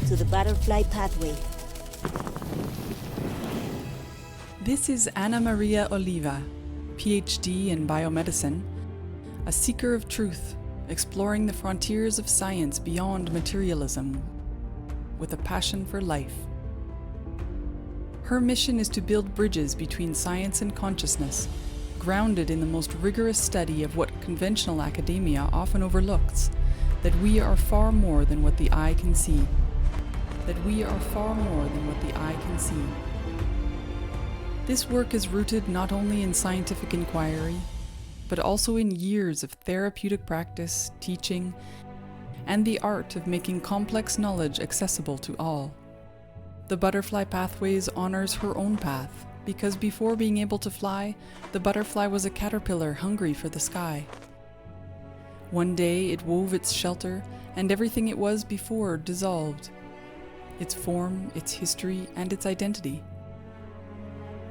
to the butterfly pathway. This is Ana Maria Oliva, PhD in biomedicine, a seeker of truth, exploring the frontiers of science beyond materialism, with a passion for life. Her mission is to build bridges between science and consciousness, grounded in the most rigorous study of what conventional academia often overlooks, that we are far more than what the eye can see. That we are far more than what the eye can see. This work is rooted not only in scientific inquiry, but also in years of therapeutic practice, teaching, and the art of making complex knowledge accessible to all. The Butterfly Pathways honors her own path, because before being able to fly, the butterfly was a caterpillar hungry for the sky. One day it wove its shelter, and everything it was before dissolved. Its form, its history, and its identity.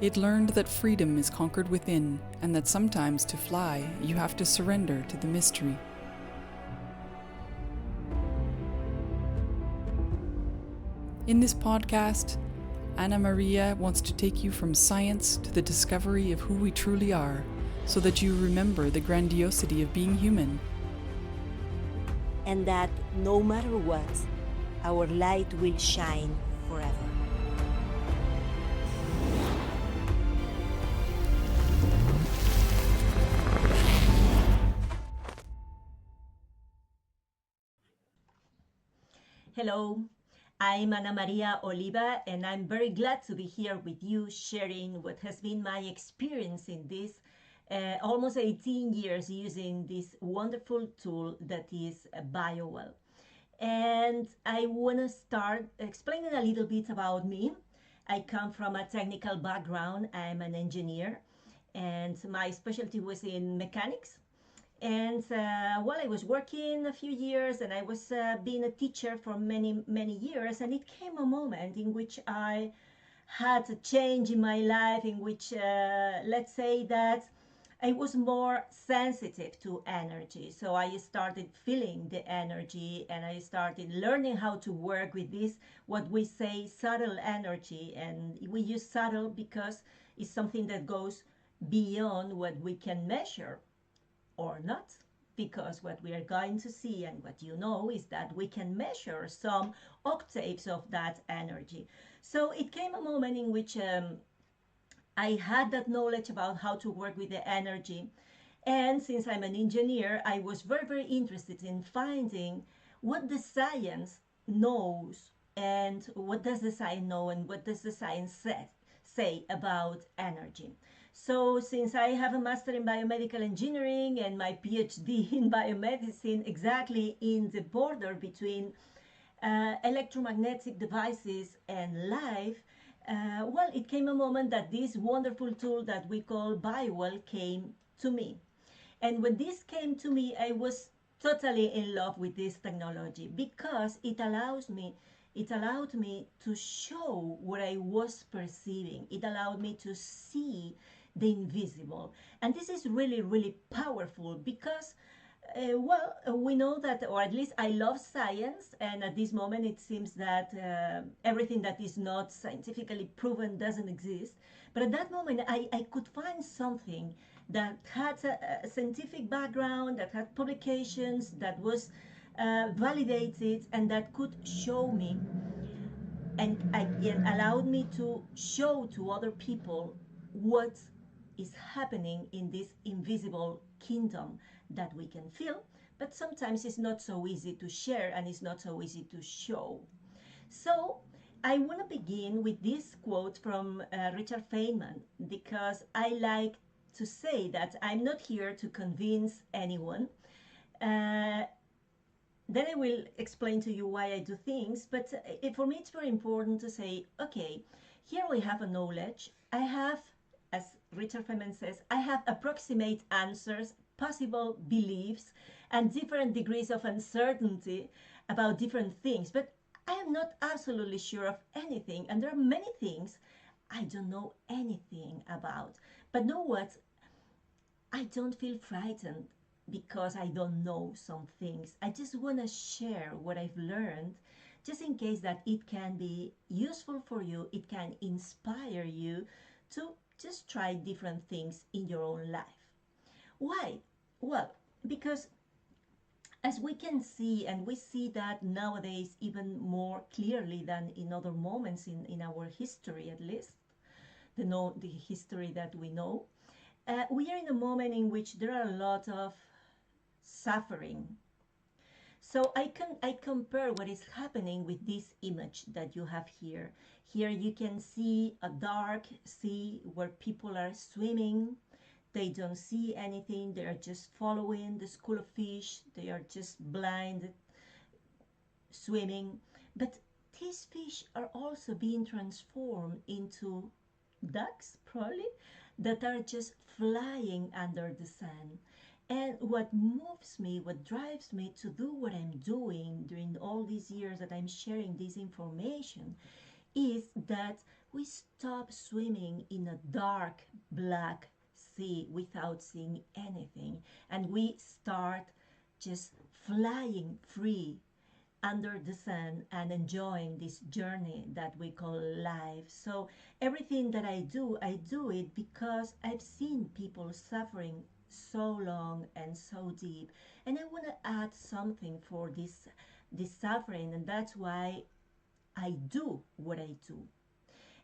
It learned that freedom is conquered within, and that sometimes to fly, you have to surrender to the mystery. In this podcast, Ana Maria wants to take you from science to the discovery of who we truly are, so that you remember the grandiosity of being human. And that no matter what, our light will shine forever. Hello, I'm Ana Maria Oliva, and I'm very glad to be here with you sharing what has been my experience in this almost 18 years using this wonderful tool that is BioWell. And I want to start explaining a little bit about me. I come from a technical background. I'm an engineer, and my specialty was in mechanics. And while I was working a few years, and I was being a teacher for many years, and it came a moment in which I had a change in my life, in which let's say that I was more sensitive to energy. So I started feeling the energy, and I started learning how to work with this, what we say subtle energy. And we use subtle because it's something that goes beyond what we can measure or not, because what we are going to see and what you know is that we can measure some octaves of that energy. So it came a moment in which I had that knowledge about how to work with the energy. And since I'm an engineer, I was very interested in finding what the science knows, and what does the science know, and what does the science say about energy. So since I have a master in biomedical engineering and my PhD in biomedicine, exactly in the border between electromagnetic devices and life, well, it came a moment that this wonderful tool that we call BioWell came to me. And when this came to me, I was totally in love with this technology, because it allowed me to show what I was perceiving. It allowed me to see the invisible. And this is really powerful, because we know that, or at least I love science, and at this moment it seems that everything that is not scientifically proven doesn't exist. But at that moment, I could find something that had a scientific background, that had publications, that was validated, and that could show me and allowed me to show to other people what is happening in this invisible kingdom that we can feel, but sometimes it's not so easy to share, and it's not so easy to show. So I want to begin with this quote from Richard Feynman, because I like to say that I'm not here to convince anyone. Then I will explain to you why I do things, but for me it's very important to say, okay, here we have a knowledge. I have, as Richard Feynman says, I have approximate answers, possible beliefs, and different degrees of uncertainty about different things, but I am not absolutely sure of anything, and there are many things I don't know anything about. But know what? I don't feel frightened because I don't know some things. I just want to share what I've learned just in case that it can be useful for you, it can inspire you to just try different things in your own life. Why? Well, because as we can see, and we see that nowadays even more clearly than in other moments in our history, at least, the history that we know, we are in a moment in which there are a lot of suffering. So I compare what is happening with this image that you have here. Here you can see a dark sea where people are swimming. They don't see anything. They are just following the school of fish. They are just blind swimming. But these fish are also being transformed into ducks, probably, that are just flying under the sun. And what moves me, what drives me to do what I'm doing during all these years that I'm sharing this information, is that we stop swimming in a dark black sea without seeing anything, and we start just flying free under the sun and enjoying this journey that we call life. So everything that I do it because I've seen people suffering so long and so deep, and I want to add something for this suffering, and that's why I do what I do.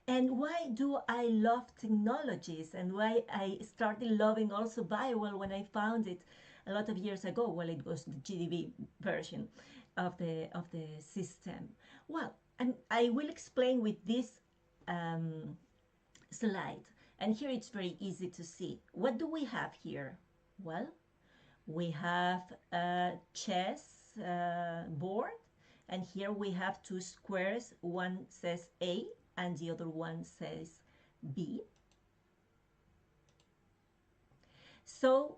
And why do I love technologies, and why I started loving also BioWell when I found it a lot of years ago? Well, it was the GDB version of the system. Well, and I will explain with this slide. And here it's very easy to see. What do we have here? Well, we have a chess board, and here we have two squares. One says A and the other one says B. So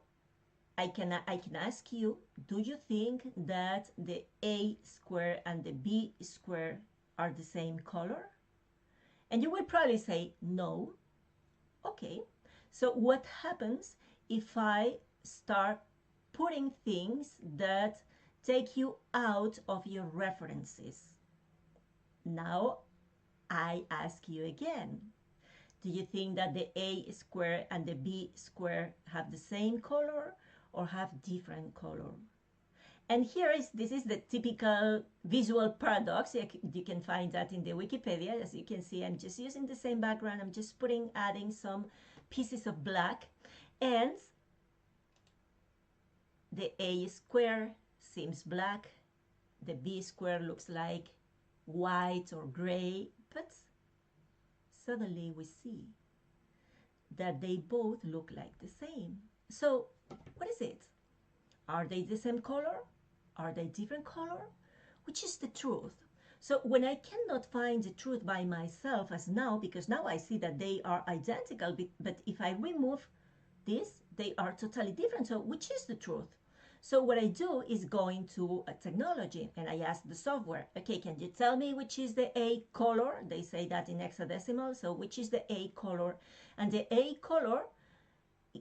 I can ask you, do you think that the A square and the B square are the same color? And you will probably say no. Okay, so what happens if I start putting things that take you out of your references? Now I ask you again, do you think that the A square and the B square have the same color or have different color? And this is the typical visual paradox. You can find that in the Wikipedia. As you can see, I'm just using the same background. I'm just adding some pieces of black, and the A square seems black. The B square looks like white or gray, but suddenly we see that they both look like the same. So what is it? Are they the same color? Are they different color? Which is the truth? So when I cannot find the truth by myself, as now, because now I see that they are identical, but if I remove this, they are totally different. So which is the truth? So what I do is go into a technology, and I ask the software, okay, can you tell me which is the A color? They say that in hexadecimal, so which is the A color? And the A color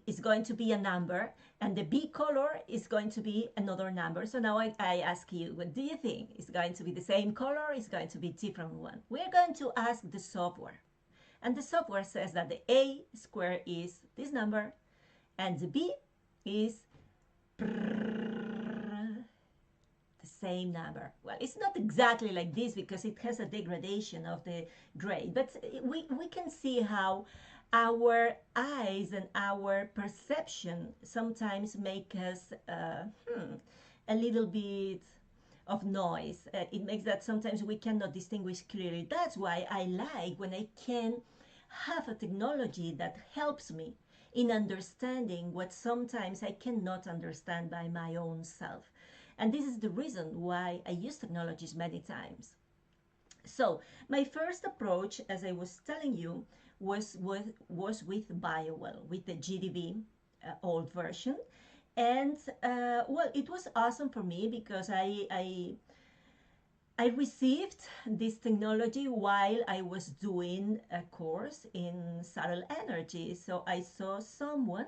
is going to be a number, and the B color is going to be another number. So now I ask you, what do you think? Is going to be the same color? Is going to be a different one? We're going to ask the software. And the software says that the A square is this number, and the B is the same number. Well, it's not exactly like this because it has a degradation of the gray, but we can see how our eyes and our perception sometimes make us a little bit of noise. It makes that sometimes we cannot distinguish clearly. That's why I like when I can have a technology that helps me in understanding what sometimes I cannot understand by my own self. And this is the reason why I use technologies many times. So my first approach, as I was telling you, was with BioWell, with the GDB old version. And well, it was awesome for me because I received this technology while I was doing a course in subtle energy. So I saw someone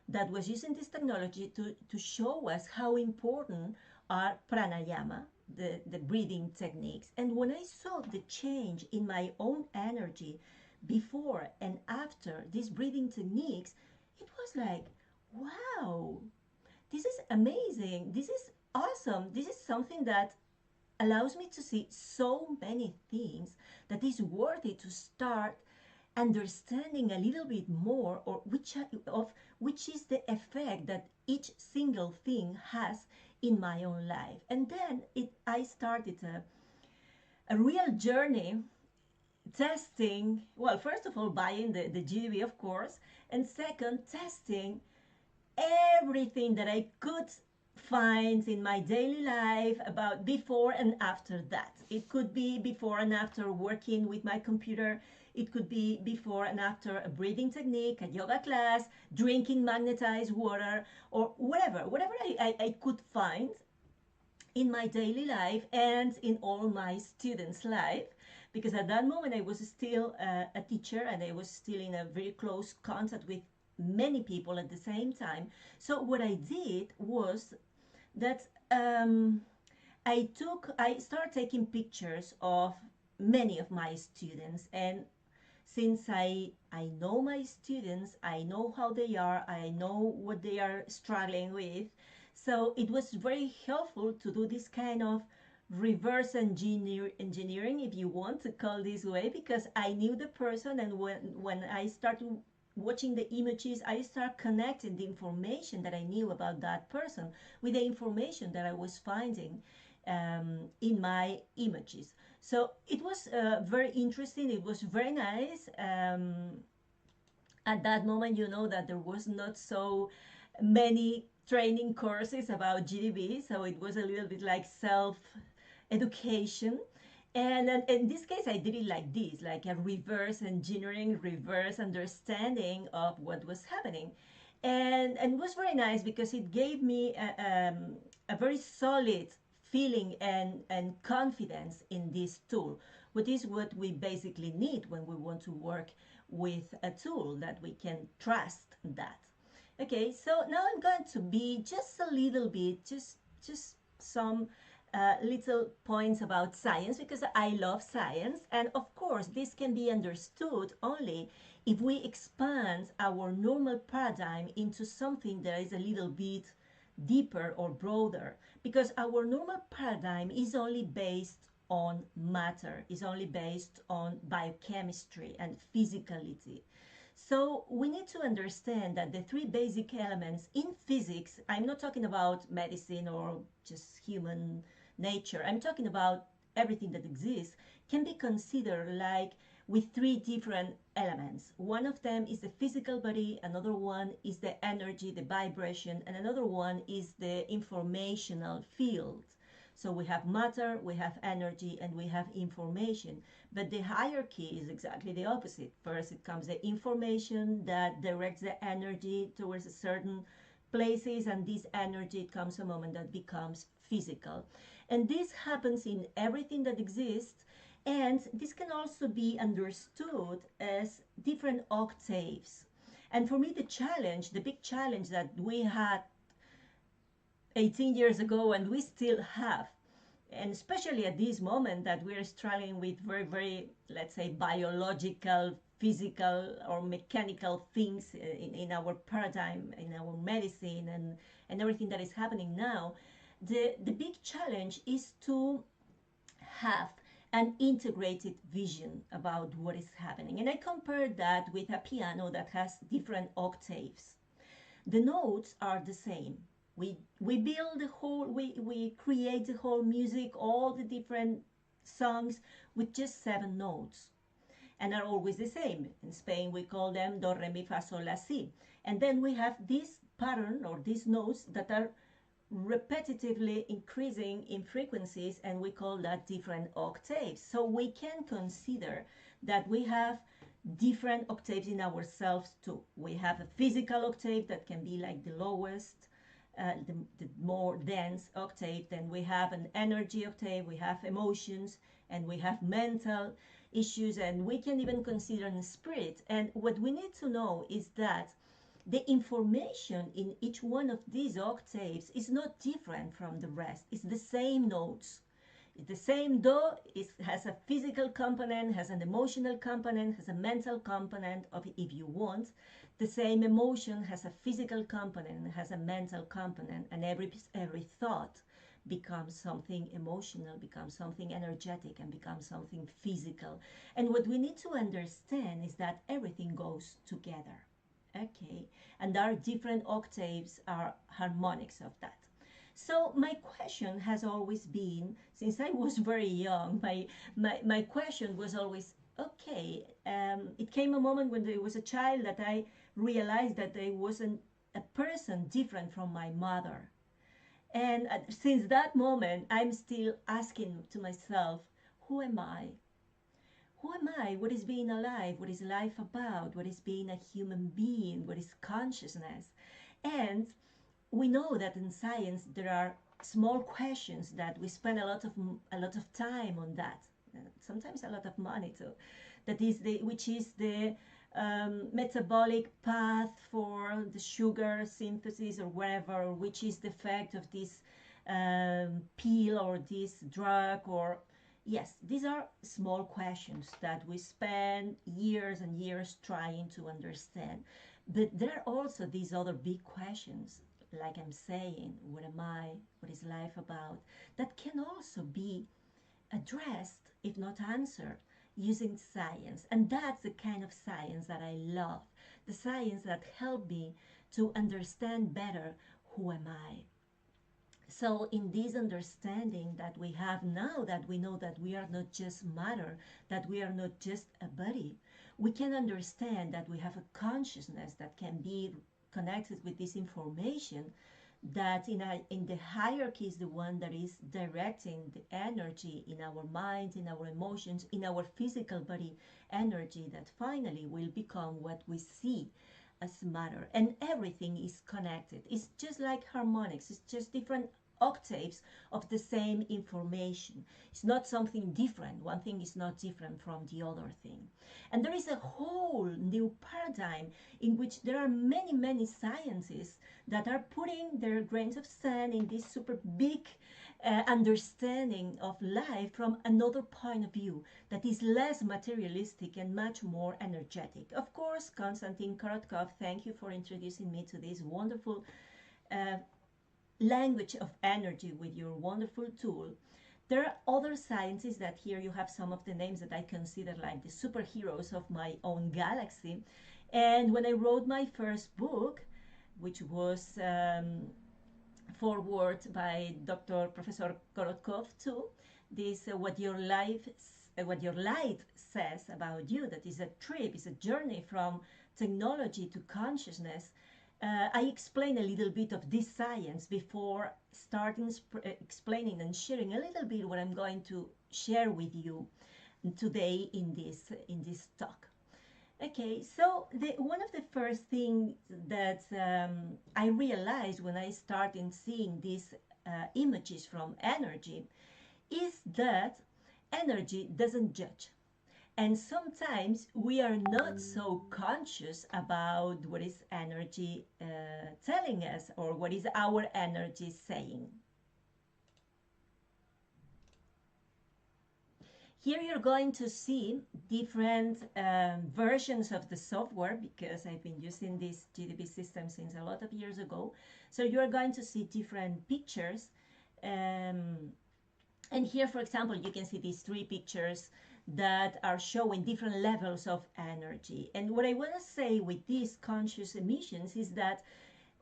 that was using this technology to show us how important are pranayama, the breathing techniques. And when I saw the change in my own energy before and after these breathing techniques, it was like, wow, this is amazing. This is awesome. This is something that allows me to see so many things that is worthy to start understanding a little bit more, or which is the effect that each single thing has in my own life. And then I started a real journey testing, well, first of all, buying the GDB, of course, and second, testing everything that I could find in my daily life about before and after that. It could be before and after working with my computer. It could be before and after a breathing technique, a yoga class, drinking magnetized water, or whatever I could find in my daily life and in all my students' life. Because at that moment I was still a teacher, and I was still in a very close contact with many people at the same time. So what I did was that I started taking pictures of many of my students. And since I know my students, I know how they are, I know what they are struggling with, so it was very helpful to do this kind of reverse engineering, if you want to call this way, because I knew the person. And when I started watching the images, I start connecting the information that I knew about that person with the information that I was finding in my images. So it was very interesting. It was very nice. At that moment, you know that there was not so many training courses about GDB, so it was a little bit like self education. And in this case, I did it like this, like a reverse engineering, reverse understanding of what was happening. And it was very nice because it gave me a very solid feeling and confidence in this tool, which is what we basically need when we want to work with a tool, that we can trust that. Okay, so now I'm going to be just a little bit, just some little points about science, because I love science. And of course, this can be understood only if we expand our normal paradigm into something that is a little bit deeper or broader, because our normal paradigm is only based on matter, is only based on biochemistry and physicality. So we need to understand that the three basic elements in physics, I'm not talking about medicine or just human nature, I'm talking about everything that exists, can be considered like with three different elements. One of them is the physical body, another one is the energy, the vibration, and another one is the informational field. So we have matter, we have energy, and we have information. But the hierarchy is exactly the opposite. First, it comes the information that directs the energy towards a certain places, and this energy, it comes a moment that becomes physical. And this happens in everything that exists, and this can also be understood as different octaves. And for me, the big challenge that we had 18 years ago, and we still have, and especially at this moment that we're struggling with very, very, let's say, biological, physical, or mechanical things in our paradigm, in our medicine, and everything that is happening now, the big challenge is to have an integrated vision about what is happening. And I compare that with a piano that has different octaves. The notes are the same. We build the whole, we create the whole music, all the different songs with just 7 notes, and are always the same. In Spain we call them do, re, mi, fa, sol, la, si. And then we have this pattern, or these notes, that are repetitively increasing in frequencies, and we call that different octaves. So we can consider that we have different octaves in ourselves too. We have a physical octave that can be like the lowest, the more dense octave. Then we have an energy octave, we have emotions, and we have mental issues, and we can even consider a spirit. And what we need to know is that the information in each one of these octaves is not different from the rest. It's the same notes. The same dough has a physical component, has an emotional component, has a mental component of, if you want. The same emotion has a physical component, has a mental component, and every thought becomes something emotional, becomes something energetic, and becomes something physical. And what we need to understand is that everything goes together. Okay, and there are different octaves, are harmonics of that. So my question has always been, since I was very young, my question was always, okay, it came a moment when there was a child that I realized that I wasn't a person different from my mother. And since that moment, I'm still asking to myself, who am I? Who am I? What is being alive? What is life about? What is being a human being? What is consciousness? And we know that in science there are small questions that we spend a lot of time on that, sometimes a lot of money too. That is which is the metabolic path for the sugar synthesis or whatever, or which is the effect of this pill or this drug, or yes, these are small questions that we spend years and years trying to understand. But there are also these other big questions, like I'm saying, what am I? What is life about? That can also be addressed, if not answered, using science. And that's the kind of science that I love. The science that helped me to understand better who am I. So in this understanding that we have now, that we know that we are not just matter, that we are not just a body, we can understand that we have a consciousness that can be connected with this information, that in the hierarchy is the one that is directing the energy in our minds, in our emotions, in our physical body energy, that finally will become what we see as matter. And everything is connected. It's just like harmonics. It's just different octaves of the same information. It's not something different. One thing is not different from the other thing. And there is a whole new paradigm in which there are many, many sciences that are putting their grains of sand in this super big understanding of life from another point of view that is less materialistic and much more energetic. Of course, Konstantin Korotkov, thank you for introducing me to this wonderful language of energy with your wonderful tool. There are other sciences that here you have some of the names that I consider like the superheroes of my own galaxy. And when I wrote my first book, which was forward by Dr. Professor Korotkov too, this what your light says about you, that is a trip, is a journey from technology to consciousness. I explain a little bit of this science before starting explaining and sharing a little bit what I'm going to share with you today in this talk. Okay, so one of the first things that I realized when I started seeing these images from energy is that energy doesn't judge. And sometimes we are not so conscious about what is energy telling us, or what is our energy saying. Here you're going to see different versions of the software, because I've been using this GDB system since a lot of years ago. So you're going to see different pictures. And here, for example, you can see these three pictures that are showing different levels of energy. And what I want to say with these conscious emissions is that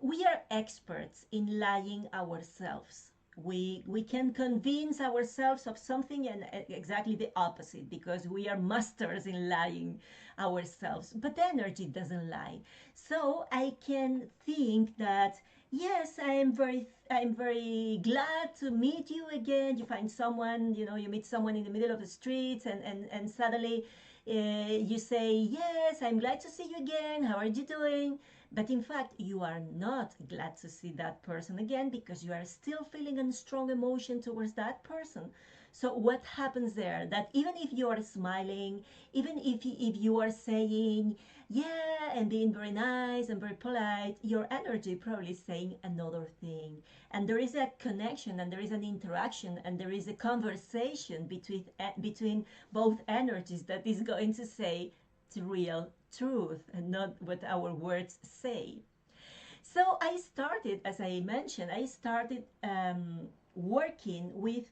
we are experts in lying ourselves. We can convince ourselves of something and exactly the opposite, because we are masters in lying ourselves. But energy doesn't lie. So I can think that, yes, I'm very glad to meet you again. You find someone, you meet someone in the middle of the street, and suddenly you say, yes, I'm glad to see you again. How are you doing? But in fact, you are not glad to see that person again, because you are still feeling a strong emotion towards that person. So what happens there? That even if you are smiling, even if you are saying, yeah, and being very nice and very polite, your energy probably is saying another thing. And there is a connection, and there is an interaction, and there is a conversation between both energies that is going to say the real truth and not what our words say. So I started, as I mentioned, I started working with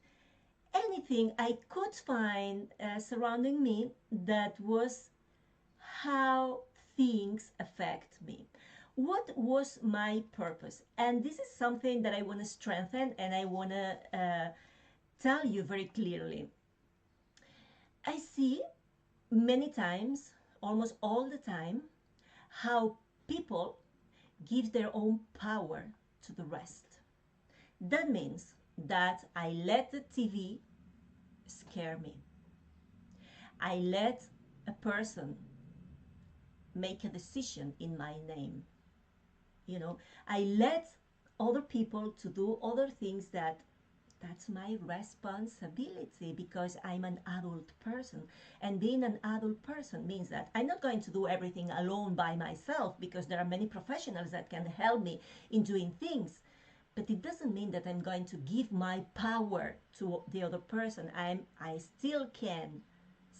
anything I could find surrounding me that was how things affect me. What was my purpose? And this is something that I want to strengthen and I want to tell you very clearly. I see many times, almost all the time, how people give their own power to the rest. That means that I let the TV scare me. I let a person make a decision in my name. You know, I let other people to do other things that's my responsibility because I'm an adult person. And being an adult person means that I'm not going to do everything alone by myself because there are many professionals that can help me in doing things. But it doesn't mean that I'm going to give my power to the other person. I still can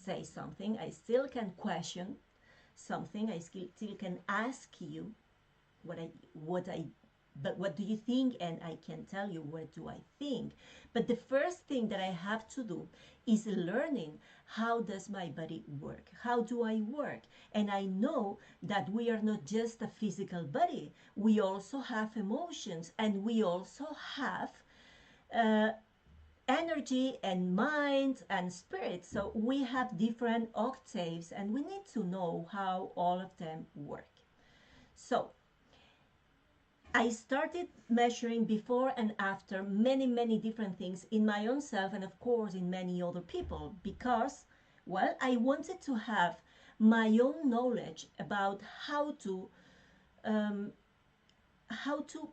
say something. I still can question something. I still can ask you what do you think, and I can tell you what do I think. But the first thing that I have to do is learning how does my body work, how do I work. And I know that we are not just a physical body, we also have emotions, and we also have uh, energy and mind and spirit. So we have different octaves and we need to know how all of them work. So I started measuring before and after many different things in my own self and of course in many other people because, well, I wanted to have my own knowledge about um, how to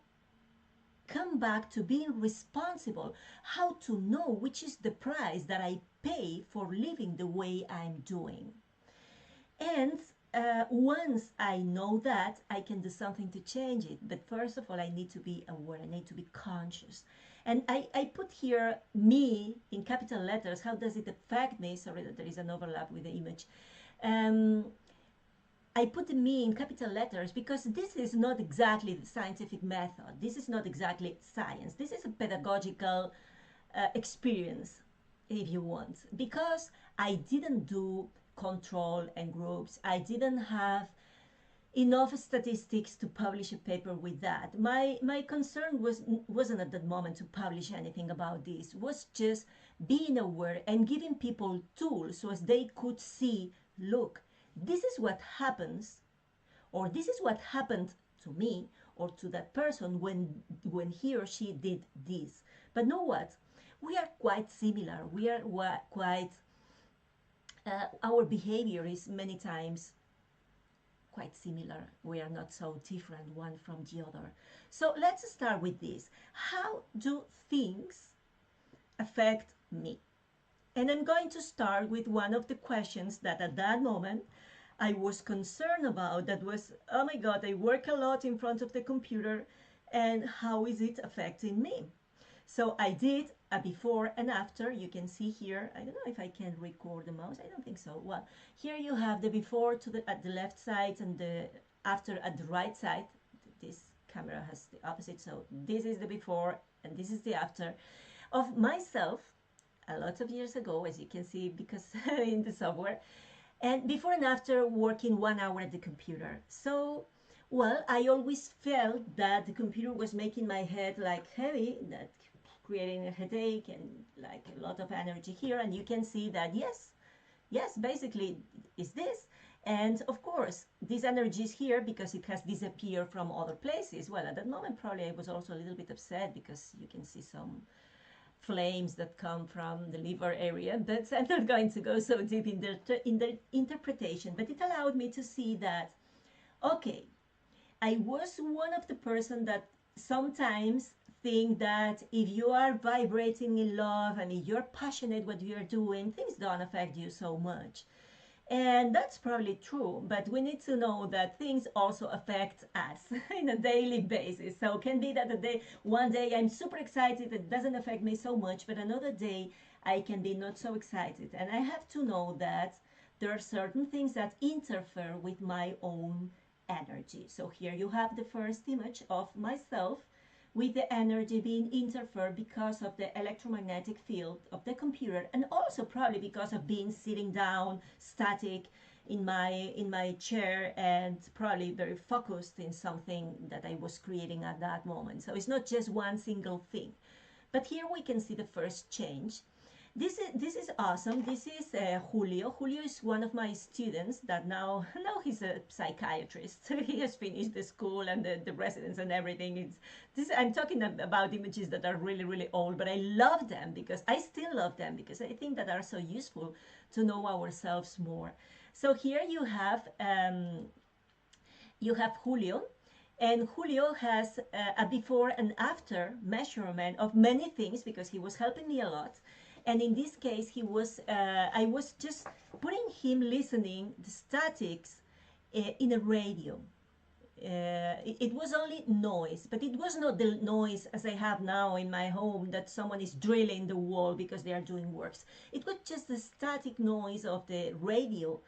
come back to being responsible, how to know which is the price that I pay for living the way I'm doing. And once I know that, I can do something to change it. But first of all, I need to be aware, I need to be conscious. And I put here me in capital letters. How does it affect me? Sorry that there is an overlap with the image. I put the me in capital letters because this is not exactly the scientific method. This is not exactly science. This is a pedagogical experience, if you want, because I didn't do control and groups. I didn't have enough statistics to publish a paper with that. My concern wasn't at that moment to publish anything about this. It was just being aware and giving people tools so as they could see, look, this is what happens, or this is what happened to me or to that person when he or she did this. But know what? We are quite similar. We are quite our behavior is many times quite similar. We are not so different one from the other. So let's start with this. How do things affect me? And I'm going to start with one of the questions that at that moment I was concerned about. That was, oh my God, I work a lot in front of the computer, and how is it affecting me? So I did a before and after. You can see here, I don't know if I can record the mouse. I don't think so. Well, here you have the before at the left side and the after at the right side. This camera has the opposite. So this is the before and this is the after of myself a lot of years ago, as you can see, because in the software. And before and after working 1 hour at the computer. So, well, I always felt that the computer was making my head like heavy, that creating a headache and like a lot of energy here. And you can see that yes, basically is this. And of course, this energy is here because it has disappeared from other places. Well, at that moment, probably I was also a little bit upset because you can see some flames that come from the liver area, but I'm not going to go so deep in the interpretation. But it allowed me to see that, okay, I was one of the person that sometimes think that if you are vibrating in love and if you're passionate what you're doing, things don't affect you so much. And that's probably true, but we need to know that things also affect us in a daily basis. So it can be that one day I'm super excited, it doesn't affect me so much, but another day I can be not so excited. And I have to know that there are certain things that interfere with my own energy. So here you have the first image of myself with the energy being interfered because of the electromagnetic field of the computer, and also probably because of being sitting down static in my chair and probably very focused in something that I was creating at that moment. So it's not just one single thing. But here we can see the first change. This is awesome. This is Julio. Julio is one of my students that now he's a psychiatrist. He has finished the school and the residence and everything. I'm talking about images that are really really old, but I love them because I still love them because I think that are so useful to know ourselves more. So here you have Julio. And Julio has a before and after measurement of many things because he was helping me a lot. And in this case, I was just putting him listening the statics in a radio. It was only noise, but it was not the noise as I have now in my home that someone is drilling the wall because they are doing works. It was just the static noise of the radio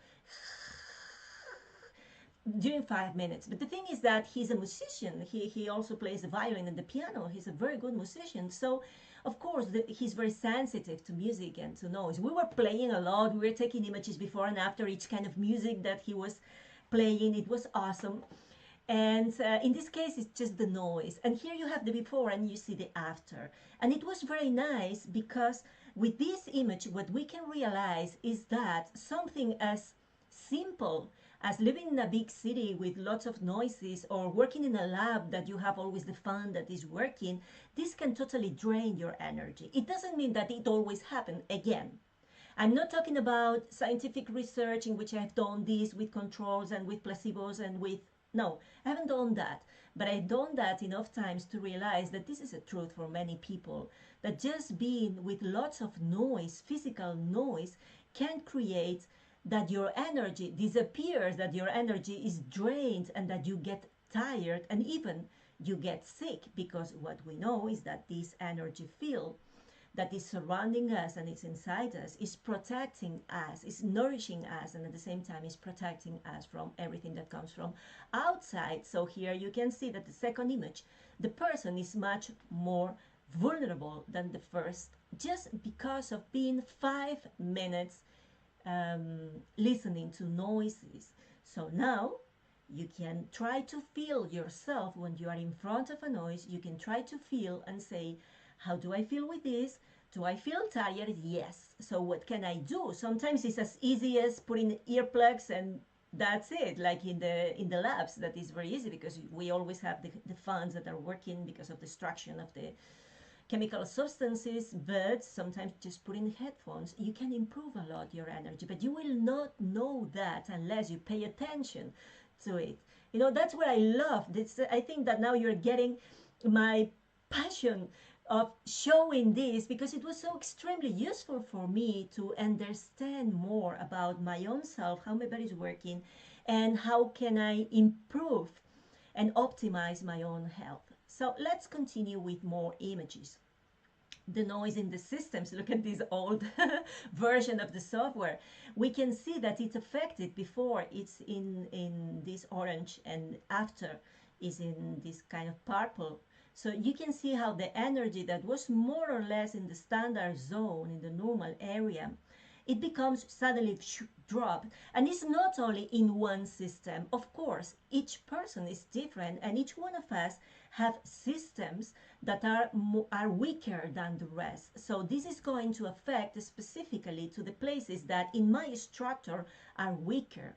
during 5 minutes. But the thing is that he's a musician. He also plays the violin and the piano. He's a very good musician. So, of course, he's very sensitive to music and to noise. We were playing a lot. We were taking images before and after each kind of music that he was playing. It was awesome. And in this case, it's just the noise. And here you have the before and you see the after. And it was very nice because with this image, what we can realize is that something as simple as living in a big city with lots of noises or working in a lab that you have always the fan that is working, this can totally drain your energy. It doesn't mean that it always happens again. I'm not talking about scientific research in which I've done this with controls and with placebos and with, no, I haven't done that. But I've done that enough times to realize that this is a truth for many people, that just being with lots of noise, physical noise, can create that your energy disappears, that your energy is drained, and that you get tired and even you get sick, because what we know is that this energy field that is surrounding us and is inside us is protecting us, is nourishing us, and at the same time is protecting us from everything that comes from outside. So here you can see that the second image, the person is much more vulnerable than the first, just because of being 5 minutes listening to noises. So now you can try to feel yourself when you are in front of a noise. You can try to feel and say, how do I feel with this? Do I feel tired? Yes. So what can I do? Sometimes it's as easy as putting earplugs and that's it. Like in the labs, that is very easy because we always have the fans that are working because of the extraction of the chemical substances. But sometimes just putting headphones, you can improve a lot your energy, but you will not know that unless you pay attention to it. You know, that's what I love. I think that now you're getting my passion of showing this, because it was so extremely useful for me to understand more about my own self, how my body is working, and how can I improve and optimize my own health. So let's continue with more images. The noise in the systems. Look at this old version of the software. We can see that it's affected before. It's in this orange, and after is in this kind of purple. So you can see how the energy that was more or less in the standard zone, in the normal area, it becomes suddenly dropped. And it's not only in one system. Of course, each person is different, and each one of us have systems that are weaker than the rest. So this is going to affect specifically to the places that in my structure are weaker.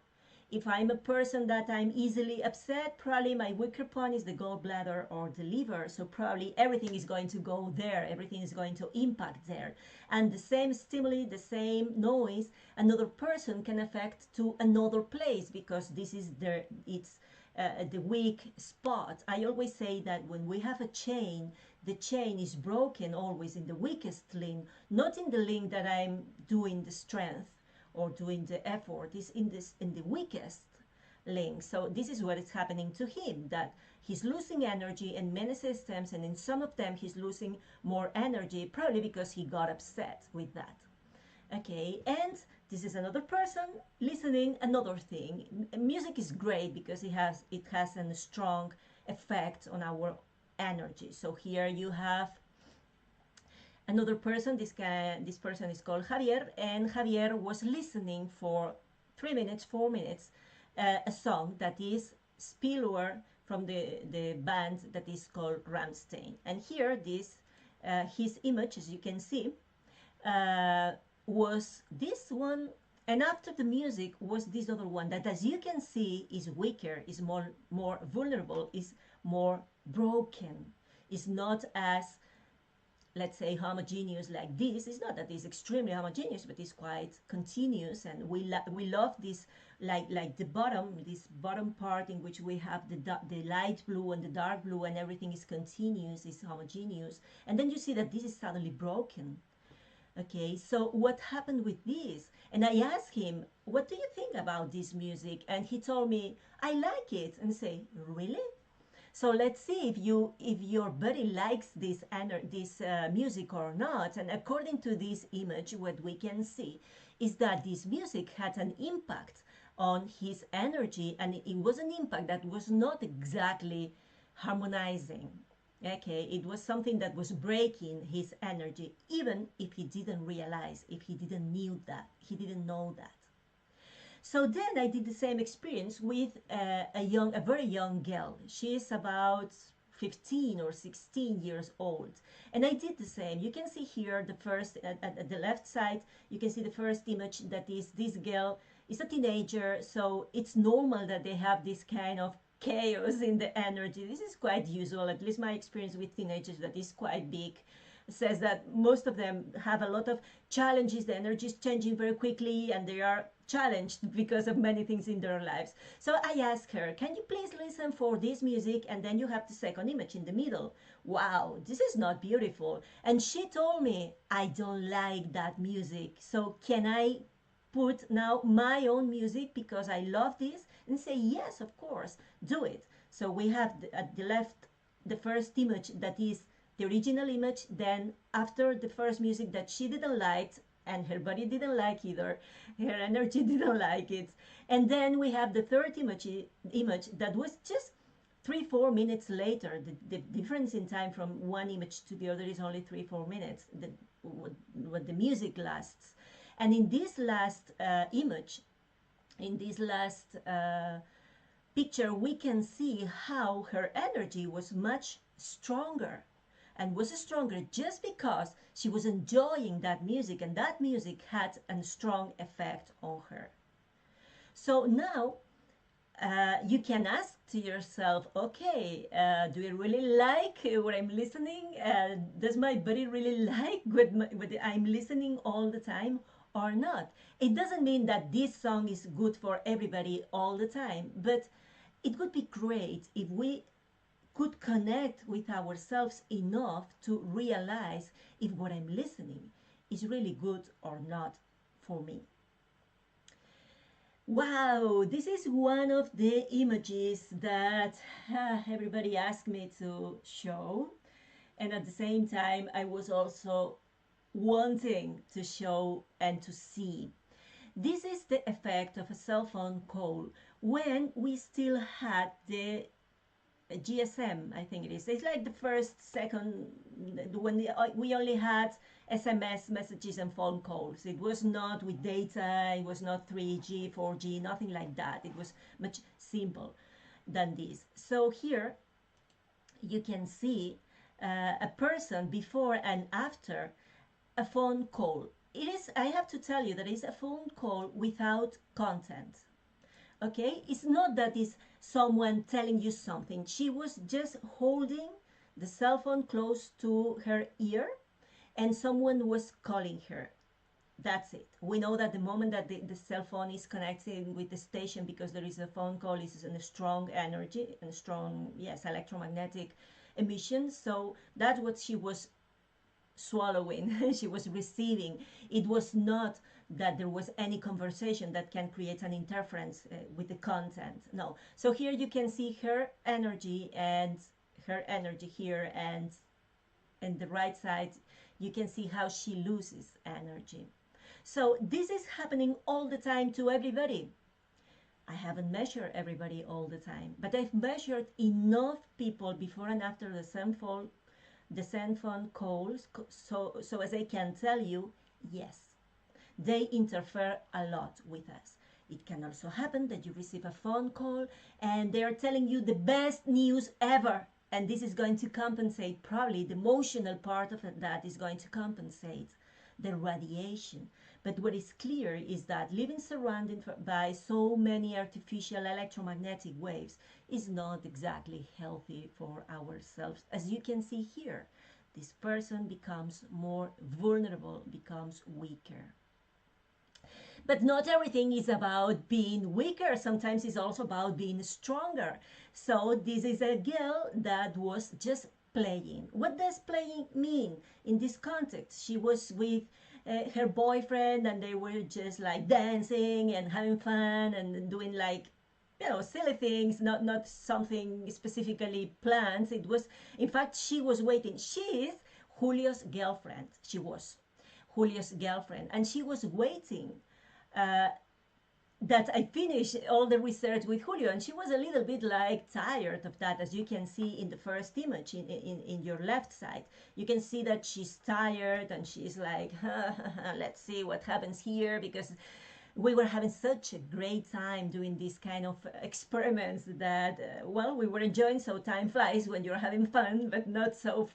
If I'm a person that I'm easily upset, probably my weaker point is the gallbladder or the liver. So probably everything is going to go there. Everything is going to impact there. And the same stimuli, the same noise, another person can affect to another place, because this is its the weak spot. I always say that when we have a chain, the chain is broken always in the weakest link, not in the link that I'm doing the strength or doing the effort. Is in the weakest link. So this is what is happening to him, that he's losing energy in many systems, and in some of them he's losing more energy, probably because he got upset with that. Okay, and this is another person listening another thing. Music is great because it has a strong effect on our energy. So here you have another person. This person is called Javier, and Javier was listening for 3 minutes, 4 minutes, a song that is spillover from the band that is called Rammstein. And here his image, as you can see, was this one, and after the music was this other one that, as you can see, is weaker, is more vulnerable, is more broken, is not as, let's say, homogeneous like this. It's not that it's extremely homogeneous, but it's quite continuous, and we love this, like the bottom, this bottom part in which we have the light blue and the dark blue, and everything is continuous, is homogeneous, and then you see that this is suddenly broken. Okay, so what happened with this? And I asked him, what do you think about this music? And he told me, I like it. And I say, really? So let's see if your buddy likes this music or not. And according to this image, what we can see is that this music had an impact on his energy, and it was an impact that was not exactly harmonizing. Okay, it was something that was breaking his energy, even if he didn't realize, if he didn't know that. So then I did the same experience with a very young girl. She is about 15 or 16 years old, and I did the same. You can see here the first at the left side. You can see the first image, that is this girl is a teenager, so it's normal that they have this kind of chaos in the energy. This is quite usual, at least my experience with teenagers, that is quite big, says that most of them have a lot of challenges. The energy is changing very quickly, and they are challenged because of many things in their lives. So I asked her, can you please listen for this music? And then you have the second image in the middle. Wow, this is not beautiful. And she told me, I don't like that music. So can I put now my own music because I love this? And say, yes, of course, do it. So we have at the left the first image that is the original image. Then after the first music that she didn't like, and her body didn't like either, her energy didn't like it. And then we have the third image that was just 3-4 minutes later. The difference in time from one image to the other is only 3-4 minutes, what the music lasts. And in this last image, in this last picture, we can see how her energy was much stronger, and was stronger just because she was enjoying that music, and that music had a strong effect on her. So now you can ask to yourself, okay, do I really like what I'm listening? Does my body really like what I'm listening all the time or not? It doesn't mean that this song is good for everybody all the time, but it would be great if we could connect with ourselves enough to realize if what I'm listening is really good or not for me. Wow, this is one of the images that everybody asked me to show, and at the same time I was also wanting to show and to see. This is the effect of a cell phone call when we still had the GSM, I think it is. It's like the first, second, when we only had SMS messages and phone calls. It was not with data, it was not 3G, 4G, nothing like that. It was much simpler than this. So here you can see a person before and after a phone call. It is, I have to tell you, that it's a phone call without content. Okay, it's not that it's someone telling you something. She was just holding the cell phone close to her ear, and someone was calling her. That's it. We know that the moment that the cell phone is connecting with the station, because there is a phone call, is a strong energy and strong, yes, electromagnetic emission. So that's what she was swallowing. She was receiving. It was not that there was any conversation that can create an interference with the content. No. So here you can see her energy here, and the right side you can see how she loses energy. So this is happening all the time to everybody. I haven't measured everybody all the time, but I've measured enough people before and after the cell phone calls, so as I can tell you, yes, they interfere a lot with us. It can also happen that you receive a phone call and they are telling you the best news ever, and this is going to compensate. Probably the emotional part of that is going to compensate the radiation. But what is clear is that living surrounded by so many artificial electromagnetic waves is not exactly healthy for ourselves. As you can see here, this person becomes more vulnerable, becomes weaker. But not everything is about being weaker. Sometimes it's also about being stronger. So this is a girl that was just playing. What does playing mean in this context? She was with her boyfriend, and they were just like dancing and having fun and doing like, silly things, not something specifically planned. It was, in fact, she was waiting. She is Julio's girlfriend. She was Julio's girlfriend, and she was waiting uh, that I finished all the research with Julio, and she was a little bit like tired of that, as you can see in the first image in your left side. You can see that she's tired and she's like, let's see what happens here, because we were having such a great time doing these kind of experiments that well, we were enjoying. So time flies when you're having fun, but not so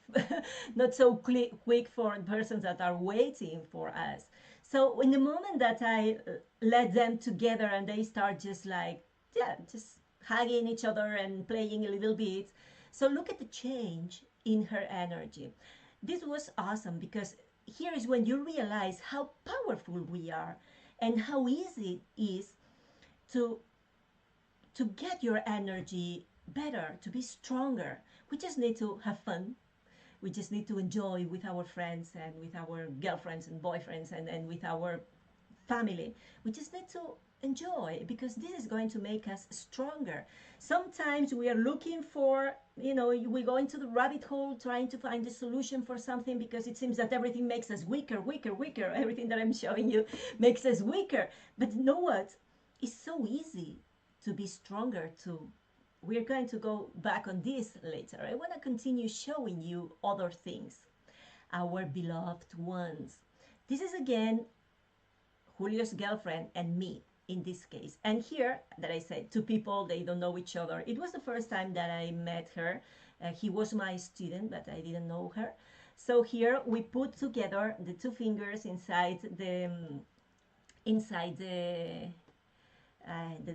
not so quick for persons that are waiting for us. So in the moment that I let them together and they start just like, yeah, just hugging each other and playing a little bit, so look at the change in her energy. This was awesome, because here is when you realize how powerful we are and how easy it is to get your energy better, to be stronger. We just need to have fun. We just need to enjoy with our friends and with our girlfriends and boyfriends, and with our family. We just need to enjoy, because this is going to make us stronger. Sometimes we are looking for, we go into the rabbit hole trying to find the solution for something, because it seems that everything makes us weaker, weaker, weaker. Everything that I'm showing you makes us weaker. But you know what? It's so easy to be stronger too. We're going to go back on this later. I want to continue showing you other things. Our beloved ones. This is again Julio's girlfriend and me in this case. And here, that I said, two people, they don't know each other. It was the first time that I met her. He was my student, but I didn't know her. So here we put together the two fingers inside the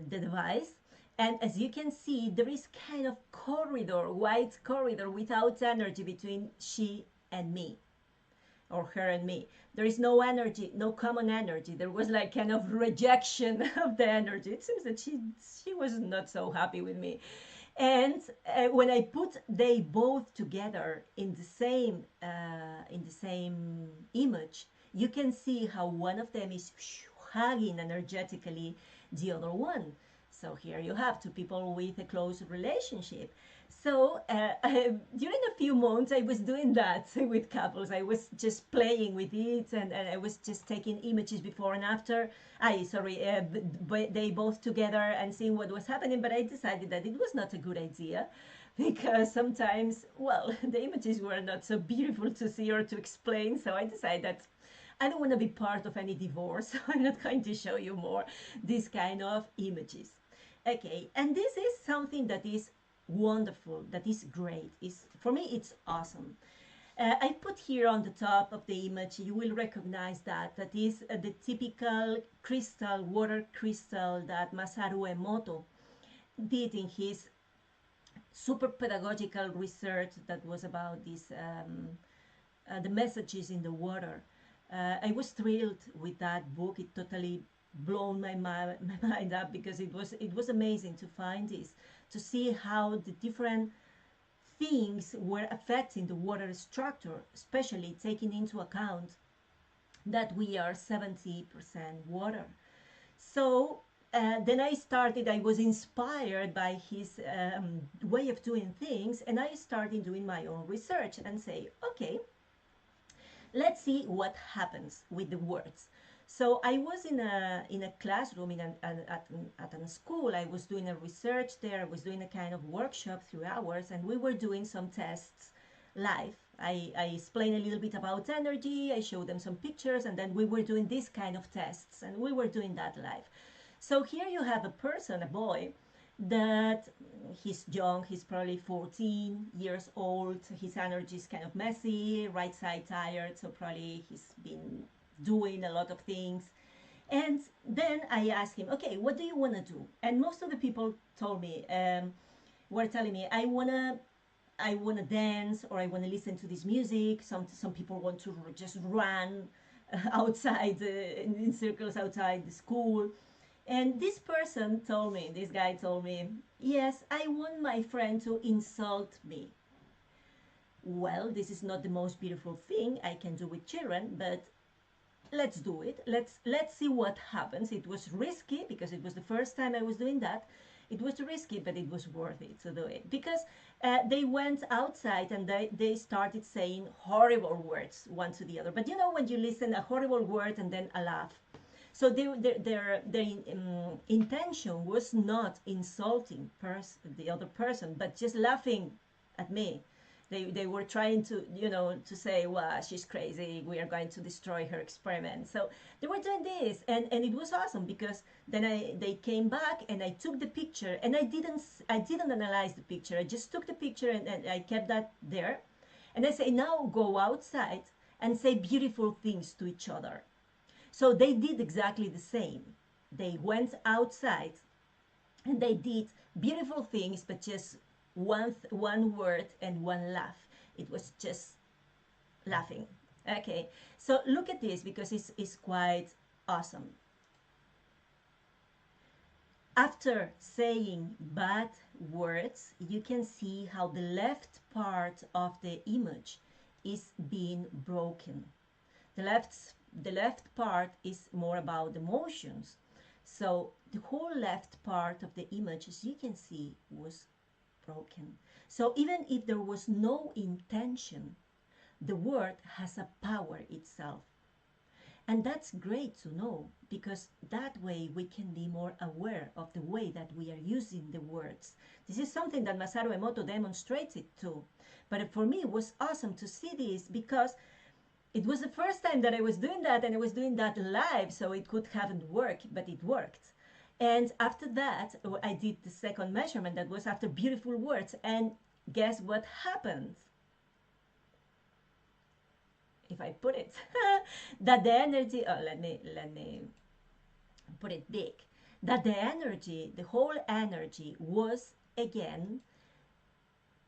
device. And as you can see, there is kind of corridor, white corridor without energy between she and me, or her and me. There is no energy, no common energy. There was like kind of rejection of the energy. It seems that she was not so happy with me. And when I put they both together in the same image, you can see how one of them is hugging energetically the other one. So here you have two people with a close relationship. So during a few months, I was doing that with couples. I was just playing with it, and I was just taking images before and after. They both together and seeing what was happening. But I decided that it was not a good idea, because sometimes, well, the images were not so beautiful to see or to explain. So I decided that I don't want to be part of any divorce, so I'm not going to show you more these kind of images. Okay, and this is something that is wonderful, that is great. For me, it's awesome. I put here on the top of the image, you will recognize that is the typical crystal, water crystal that Masaru Emoto did in his super pedagogical research that was about this, the messages in the water. I was thrilled with that book. It totally blown my mind up because it was amazing to find this, to see how the different things were affecting the water structure, especially taking into account that we are 70% water. So then I was inspired by his way of doing things, and I started doing my own research and say, okay, let's see what happens with the words. So I was in a classroom at a school. I was doing a research there. I was doing a kind of workshop 3 hours, and we were doing some tests live. I explained a little bit about energy. I showed them some pictures, and then we were doing this kind of tests, and we were doing that live. So here you have a person, a boy, that he's young, he's probably 14 years old, his energy is kind of messy, right side tired, so probably he's been doing a lot of things. And then I asked him, okay, what do you want to do? And most of the people told me, were telling me, I wanna dance, or I wanna listen to this music. Some people want to just run outside in circles outside the school. And this guy told me, yes, I want my friend to insult me. Well, this is not the most beautiful thing I can do with children, but let's do it. Let's see what happens. It was risky because it was the first time I was doing that. It was risky, but it was worth it to do it because they went outside and they started saying horrible words one to the other. But you know, when you listen a horrible word and then a laugh, so their intention was not insulting the other person, but just laughing at me. They were trying to, to say, well, she's crazy, we are going to destroy her experiment. So they were doing this, and it was awesome because then they came back and I took the picture, and I didn't analyze the picture. I just took the picture and I kept that there. And I say, now go outside and say beautiful things to each other. So they did exactly the same. They went outside and they did beautiful things, but just one word and one laugh. It was just laughing. Okay, so look at this because it's quite awesome. After saying bad words, you can see how the left part of the image is being broken. The left part is more about emotions. So the whole left part of the image, as you can see, was broken. So even if there was no intention, the word has a power itself. And that's great to know because that way we can be more aware of the way that we are using the words. This is something that Masaru Emoto demonstrated too. But for me, it was awesome to see this because it was the first time that I was doing that, and I was doing that live, so it could haven't worked, but it worked. And after that, I did the second measurement that was after beautiful words, and guess what happened? If I put it, that the energy, let me put it big, that the energy, the whole energy was again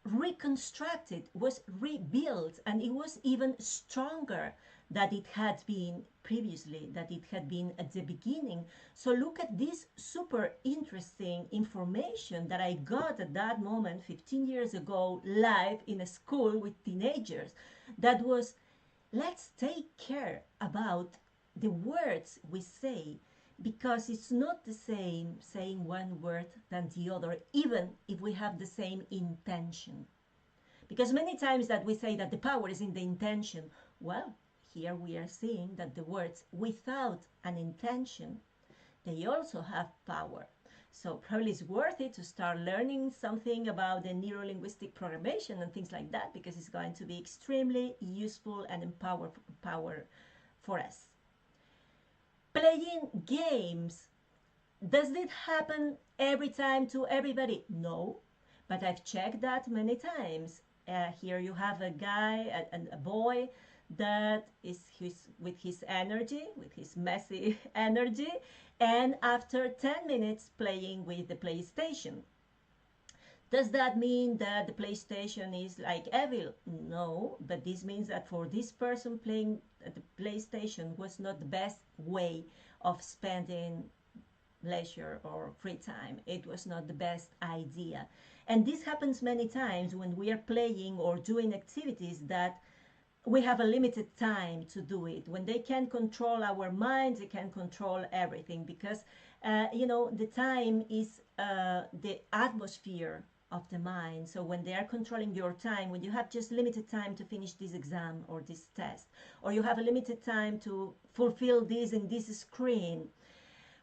reconstructed, was rebuilt, and it was even stronger than it had been previously, that it had been at the beginning. So look at this super interesting information that I got at that moment 15 years ago live in a school with teenagers. That was, let's take care about the words we say, because it's not the same saying one word than the other, even if we have the same intention. Because many times that we say that the power is in the intention, well, here we are seeing that the words without an intention, they also have power. So probably it's worth it to start learning something about the neuro-linguistic programmation and things like that, because it's going to be extremely useful and empower for us. Playing games. Does it happen every time to everybody? No, but I've checked that many times. Here you have a guy, a boy that is with his energy, with his messy energy, and after 10 minutes playing with the PlayStation. Does that mean that the PlayStation is like evil? No, but this means that for this person, playing the PlayStation was not the best way of spending leisure or free time. It was not the best idea. And this happens many times when we are playing or doing activities that we have a limited time to do it. When they can control our minds, they can control everything, because the time is the atmosphere of the mind. So when they are controlling your time, when you have just limited time to finish this exam or this test, or you have a limited time to fulfill this in this screen,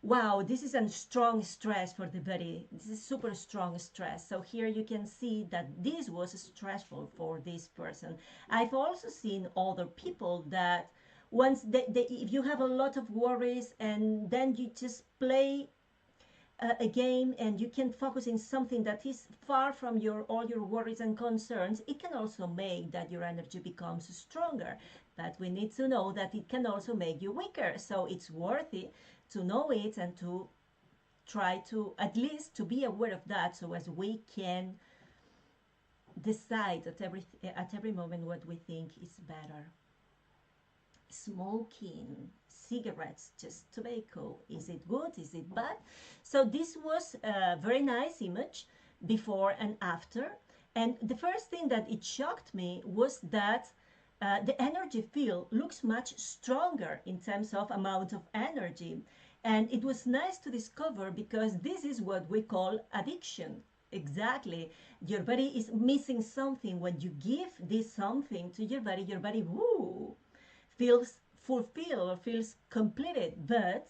wow, this is a strong stress for the body. This is super strong stress. So here you can see that this was stressful for this person. I've also seen other people that once if you have a lot of worries and then you just play a game and you can focus in something that is far from all your worries and concerns, it can also make that your energy becomes stronger. But we need to know that it can also make you weaker. So it's worth it to know it and to try to at least to be aware of that, so as we can decide at every moment what we think is better. Smoking, cigarettes, just tobacco, is it good, is it bad? So this was a very nice image before and after, and the first thing that it shocked me was that the energy field looks much stronger in terms of amount of energy. And it was nice to discover, because this is what we call addiction. Exactly. Your body is missing something. When you give this something to your body, woo, feels fulfilled or feels completed. But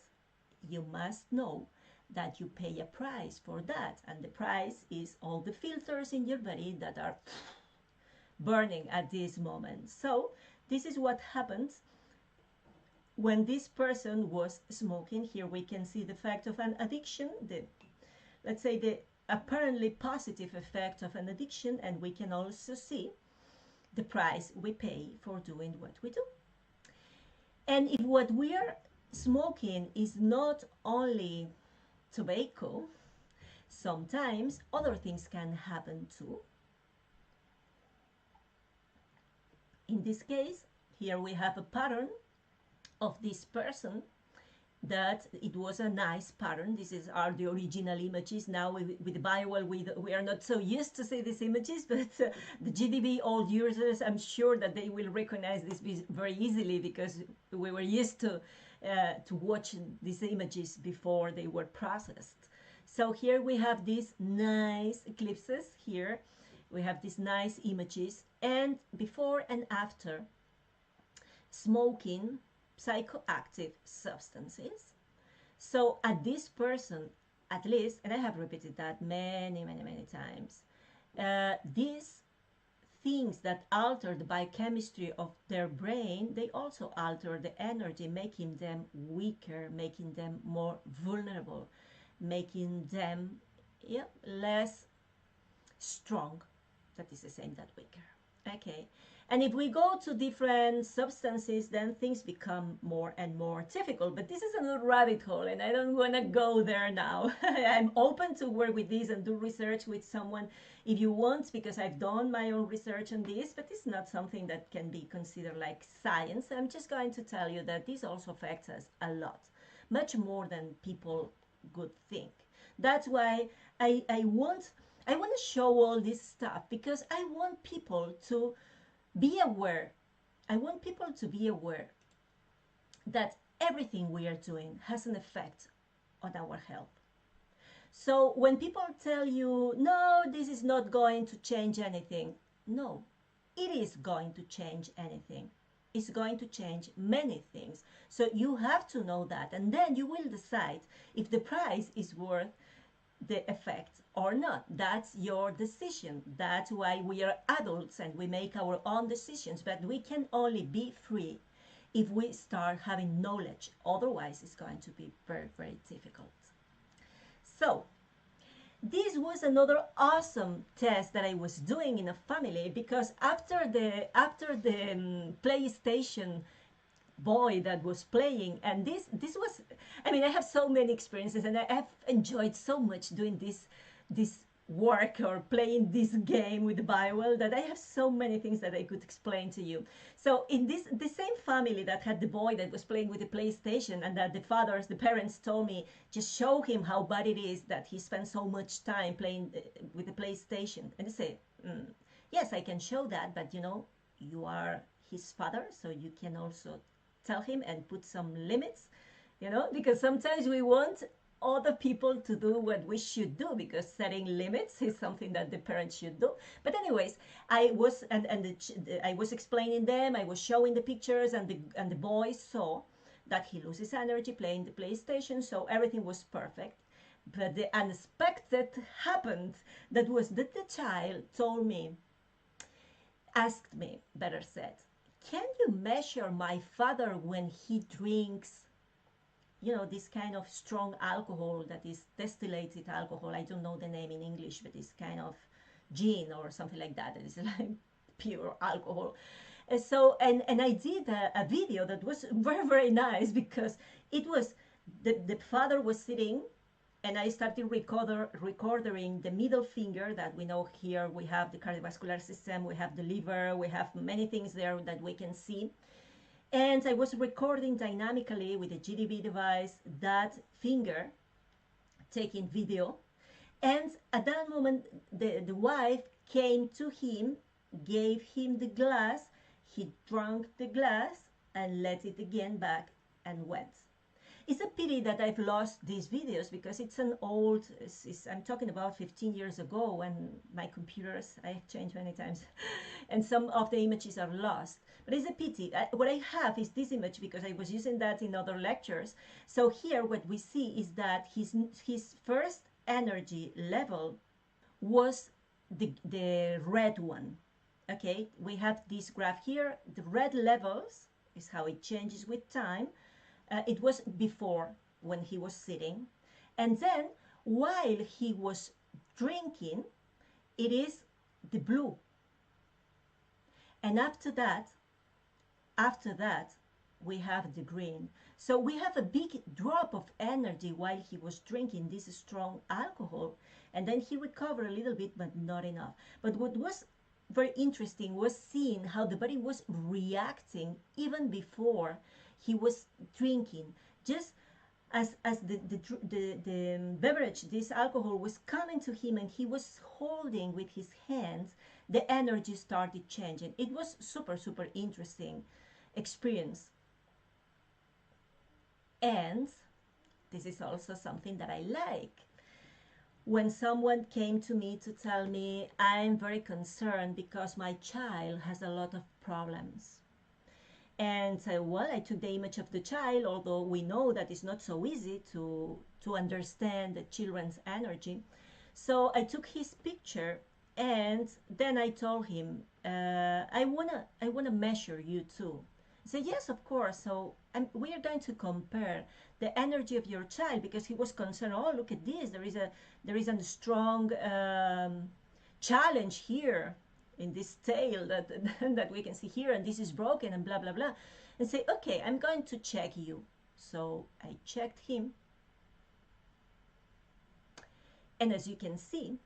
you must know that you pay a price for that. And the price is all the filters in your body that are burning at this moment. So this is what happens when this person was smoking. Here we can see the effect of an addiction, let's say the apparently positive effect of an addiction, and we can also see the price we pay for doing what we do. And if what we are smoking is not only tobacco, sometimes other things can happen too. In this case, here we have a pattern of this person, that it was a nice pattern. Are the original images. Now with the Bible, we are not so used to see these images, but the GDB old users, I'm sure that they will recognize this very easily, because we were used to watch these images before they were processed. So here we have these nice eclipses. Here we have these nice images, and before and after smoking psychoactive substances. So at this person, at least, and I have repeated that many times, these things that alter the biochemistry of their brain, they also alter the energy, making them weaker, making them more vulnerable, making them less strong. That is the same, that weaker. Okay. And if we go to different substances, then things become more and more difficult. But this is another rabbit hole, and I don't want to go there now. I'm open to work with this and do research with someone if you want, because I've done my own research on this, but it's not something that can be considered like science. I'm just going to tell you that this also affects us a lot, much more than people would think. That's why I want to show all this stuff, because I want people to be aware. I want people to be aware that everything we are doing has an effect on our health. So when people tell you, no, this is not going to change anything, no, it is going to change anything. It's going to change many things. So you have to know that, and then you will decide if the price is worth the effect or not. That's your decision. That's why we are adults and we make our own decisions, but we can only be free if we start having knowledge. Otherwise, it's going to be very difficult. So this was another awesome test that I was doing in a family, because after the PlayStation boy that was playing, and this was, I mean, I have so many experiences, and I have enjoyed so much doing this work or playing this game with the Bible that I have so many things that I could explain to you. So in the same family that had the boy that was playing with the PlayStation, and that the parents told me, just show him how bad it is that he spends so much time playing with the PlayStation. And I say, yes, I can show that, but you are his father, so you can also tell him and put some limits, because sometimes we want other people to do what we should do, because setting limits is something that the parents should do. But anyways, I was I was explaining them, I was showing the pictures, and the boy saw that he loses energy playing the PlayStation, so everything was perfect. But the unexpected happened. That was that the child asked me, better said, can you measure my father when he drinks this kind of strong alcohol that is distillated alcohol? I don't know the name in English, but it's kind of gin or something like that. It is like pure alcohol. And I did a video that was very, very nice, because it was the father was sitting, and I started recording the middle finger, that we know here we have the cardiovascular system, we have the liver, we have many things there that we can see. And I was recording dynamically with the GDB device that finger, taking video. And at that moment, the wife came to him, gave him the glass, he drank the glass and let it again back and went. It's a pity that I've lost these videos, because it's an old, I'm talking about 15 years ago, when my computers, I have changed many times, and some of the images are lost. But it's a pity. What I have is this image, because I was using that in other lectures. So here what we see is that his first energy level was the red one. Okay, we have this graph here. The red levels is how it changes with time. It was before, when he was sitting. And then while he was drinking, it is the blue. And after that, we have the green. So we have a big drop of energy while he was drinking this strong alcohol. And then he recovered a little bit, but not enough. But what was very interesting was seeing how the body was reacting even before he was drinking. Just as the beverage, this alcohol, was coming to him and he was holding with his hands, the energy started changing. It was super, super interesting experience. And this is also something that I like. When someone came to me to tell me, I'm very concerned because my child has a lot of problems. And well, I took the image of the child, although we know that it's not so easy to understand the children's energy. So I took his picture, and then I told him, I wanna measure you too. He said, yes, of course. So we are going to compare the energy of your child, because he was concerned. Oh, look at this. There is a strong challenge here in this tail that we can see here, and this is broken, and blah blah blah. And say, okay, I'm going to check you. So I checked him, and as you can see,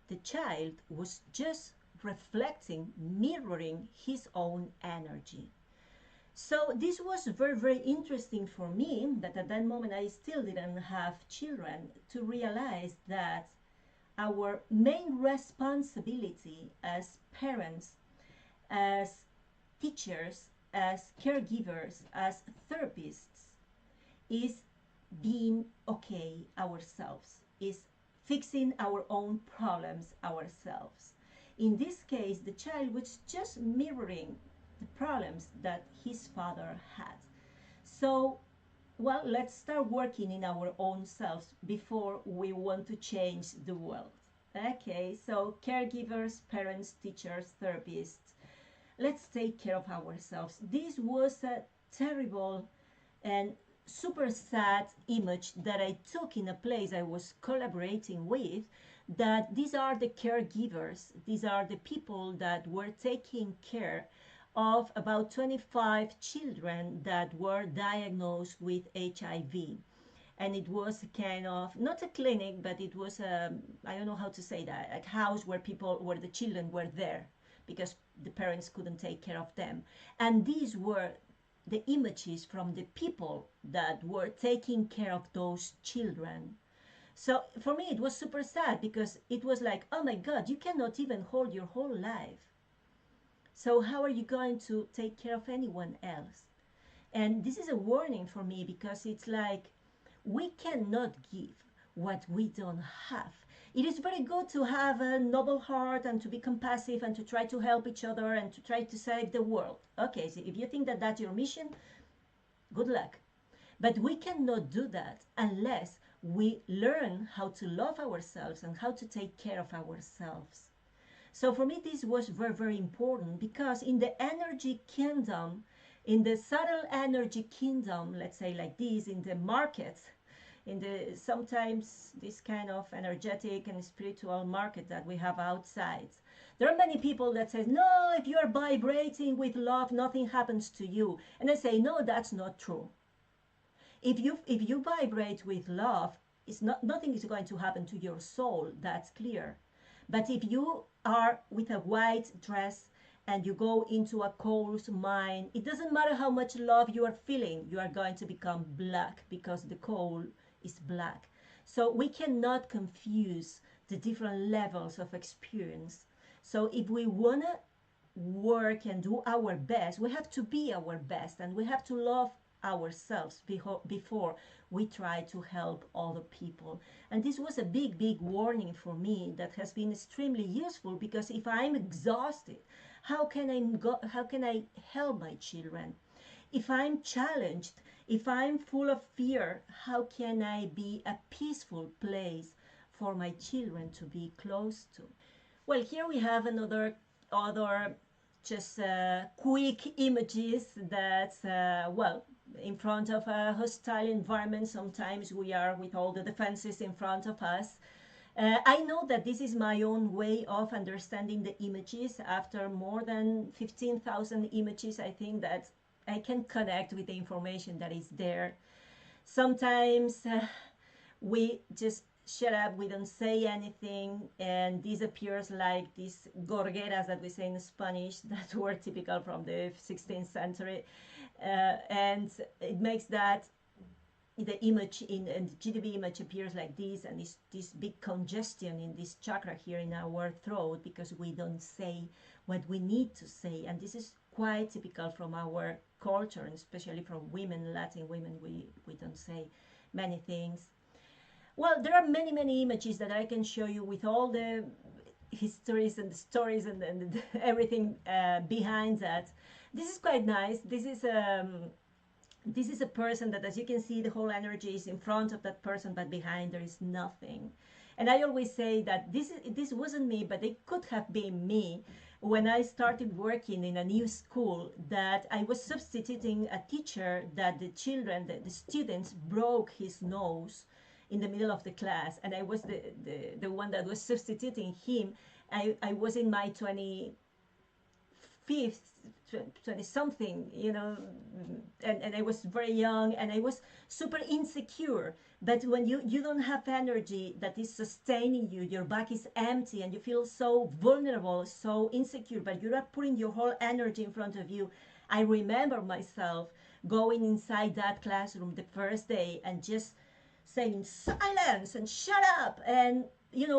the child was just reflecting, mirroring his own energy. So this was very, very interesting for me, that at that moment I still didn't have children, to realize that our main responsibility as parents, as teachers, as caregivers, as therapists, is being okay ourselves, is fixing our own problems ourselves. In this case, the child was just mirroring the problems that his father had. So, well, let's start working in our own selves before we want to change the world. Okay, so caregivers, parents, teachers, therapists, let's take care of ourselves. This was a terrible and super sad image that I took in a place I was collaborating with, that these are the caregivers, these are the people that were taking care of about 25 children that were diagnosed with HIV. and it was kind of not a clinic, but it was I don't know how to say that, a house where the children were there because the parents couldn't take care of them. And these were the images from the people that were taking care of those children. So for me, it was super sad because it was like, oh my God, you cannot even hold your whole life. So how are you going to take care of anyone else? And this is a warning for me because it's like we cannot give what we don't have. It is very good to have a noble heart and to be compassionate and to try to help each other and to try to save the world. Okay, so if you think that that's your mission, good luck. But we cannot do that unless we learn how to love ourselves and how to take care of ourselves. So for me, this was very, very important because in the energy kingdom, in the subtle energy kingdom, let's say like this, in the markets, in the sometimes this kind of energetic and spiritual market that we have outside, there are many people that say, no, if you are vibrating with love, nothing happens to you. And I say, no, that's not true. If you vibrate with love, nothing is going to happen to your soul. That's clear. But if you are with a white dress and you go into a coal mine, it doesn't matter how much love you are feeling, you are going to become black because the coal is black. So we cannot confuse the different levels of experience. So if we want to work and do our best, we have to be our best and we have to love ourselves before we try to help other people. And this was a big, big warning for me that has been extremely useful because if I'm exhausted, how can I help my children? If I'm challenged, if I'm full of fear, how can I be a peaceful place for my children to be close to? Well, here we have other just quick images that well, in front of a hostile environment, sometimes we are with all the defenses in front of us. I know that this is my own way of understanding the images. After more than 15,000 images, I think that I can connect with the information that is there. Sometimes we just shut up, we don't say anything, and this appears like these gorgueras that we say in Spanish that were typical from the 16th century. And it makes that the image and the GDB image appears like this, and this big congestion in this chakra here in our throat because we don't say what we need to say. And this is quite typical from our culture, and especially from women, Latin women, we don't say many things. Well, there are many, many images that I can show you with all the histories and the stories and everything behind that. This is quite nice. This is a person that, as you can see, the whole energy is in front of that person, but behind there is nothing. And I always say that this wasn't me, but it could have been me when I started working in a new school, that I was substituting a teacher that the students broke his nose in the middle of the class, and I was the one that was substituting him. I was in my 25th, 20 something, and I was very young and I was super insecure. But when you don't have energy that is sustaining you, your back is empty and you feel so vulnerable, so insecure, but you're not putting your whole energy in front of you. I remember myself going inside that classroom the first day and just saying silence and shut up, and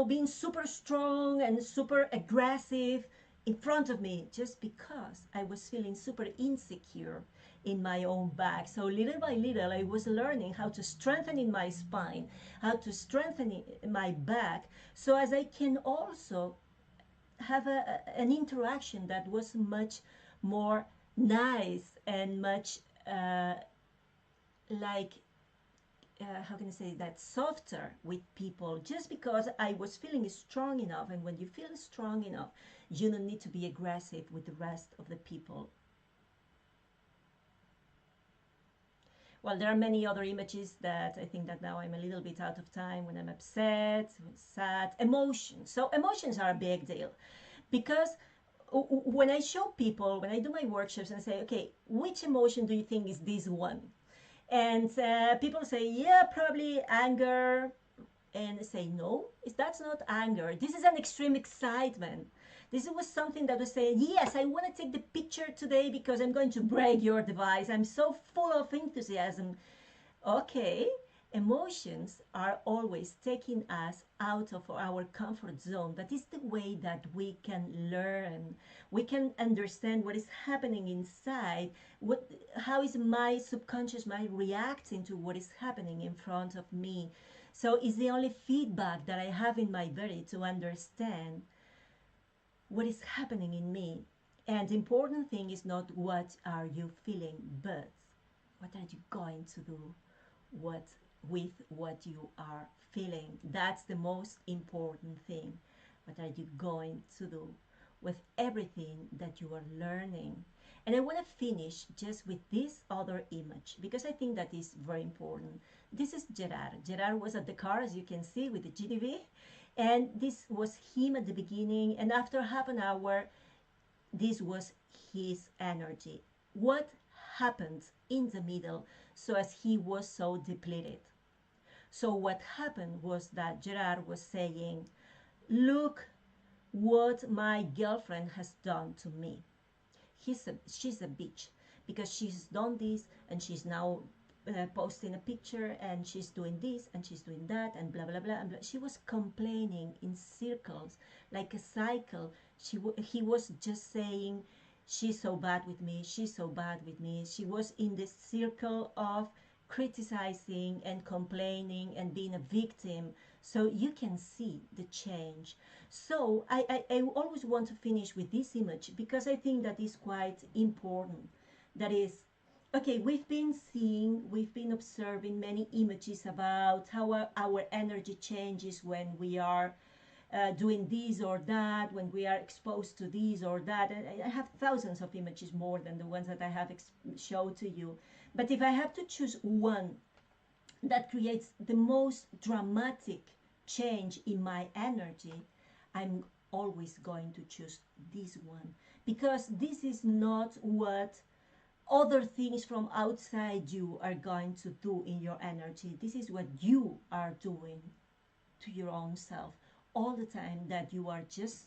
being super strong and super aggressive in front of me, just because I was feeling super insecure in my own back. So little by little I was learning how to strengthen in my spine, how to strengthen my back, so as I can also have an interaction that was much more nice and much like how can I say that, softer with people, just because I was feeling strong enough. And when you feel strong enough, you don't need to be aggressive with the rest of the people. Well, there are many other images that I think that now I'm a little bit out of time, when I'm upset, sad, emotions. So emotions are a big deal because when I show people, when I do my workshops and say, okay, which emotion do you think is this one? And people say, yeah, probably anger, and say, no, that's not anger. This is an extreme excitement. This was something that was saying, yes, I want to take the picture today because I'm going to break your device. I'm so full of enthusiasm. Okay, emotions are always taking us out of our comfort zone, but it's the way that we can learn. We can understand what is happening inside. How is my subconscious mind reacting to what is happening in front of me? So it's the only feedback that I have in my body to understand what is happening in me. And the important thing is not what are you feeling, but what are you going to do what with what you are feeling. That's the most important thing. What are you going to do with everything that you are learning? And I want to finish just with this other image because I think that is very important. This is Gerard. Gerard was at the car, as you can see, with the GDV, and this was him at the beginning, and after half an hour this was his energy. What happened in the middle so as he was so depleted? So what happened was that Gerard was saying, look what my girlfriend has done to me. She's a bitch because she's done this and she's now posting a picture and she's doing this and she's doing that and blah blah blah and blah. She was complaining in circles like a cycle. He was just saying, she's so bad with me, she's so bad with me. She was in this circle of criticizing and complaining and being a victim. So you can see the change. So I always want to finish with this image because I think that is quite important. That is, okay, we've been observing many images about how our energy changes when we are doing this or that, when we are exposed to this or that. And I have thousands of images more than the ones that I have showed to you. But if I have to choose one that creates the most dramatic change in my energy, I'm always going to choose this one because this is not what other things from outside you are going to do in your energy. This is what you are doing to your own self all the time, that you are just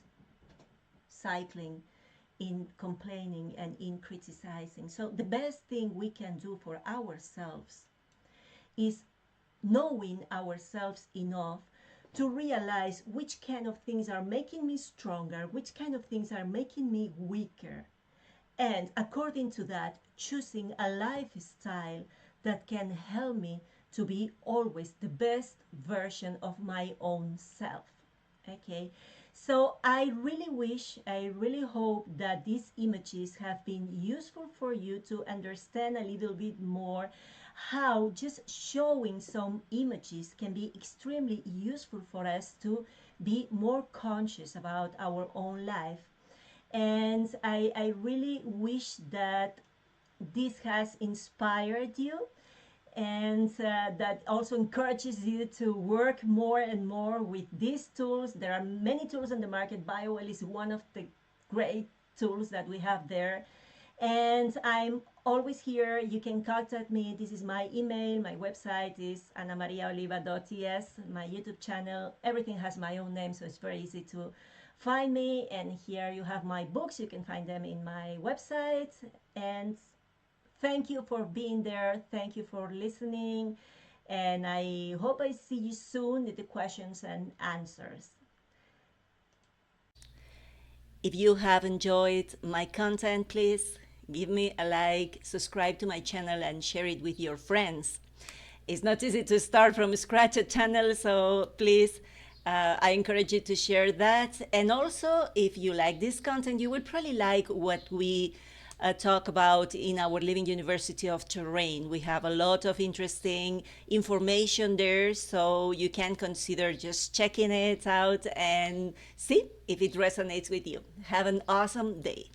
cycling in complaining and in criticizing. So the best thing we can do for ourselves is knowing ourselves enough to realize which kind of things are making me stronger, which kind of things are making me weaker, and according to that, choosing a lifestyle that can help me to be always the best version of my own self. Okay, so I really hope that these images have been useful for you to understand a little bit more how just showing some images can be extremely useful for us to be more conscious about our own life. And I really wish that this has inspired you and that also encourages you to work more and more with these tools. There are many tools on the market. BioWell is one of the great tools that we have there. And I'm always here. You can contact me. This is my email. My website is anamariaoliva.es. My YouTube channel, everything has my own name, so it's very easy to find me. And here you have my books. You can find them in my website. And thank you for being there. Thank you for listening. And I hope I see you soon with the questions and answers. If you have enjoyed my content, please give me a like, subscribe to my channel, and share it with your friends. It's not easy to start from scratch a channel, so please, I encourage you to share that. And also, if you like this content, you will probably like what we talk about in our Living University of Terrain. We have a lot of interesting information there, so you can consider just checking it out and see if it resonates with you. Have an awesome day.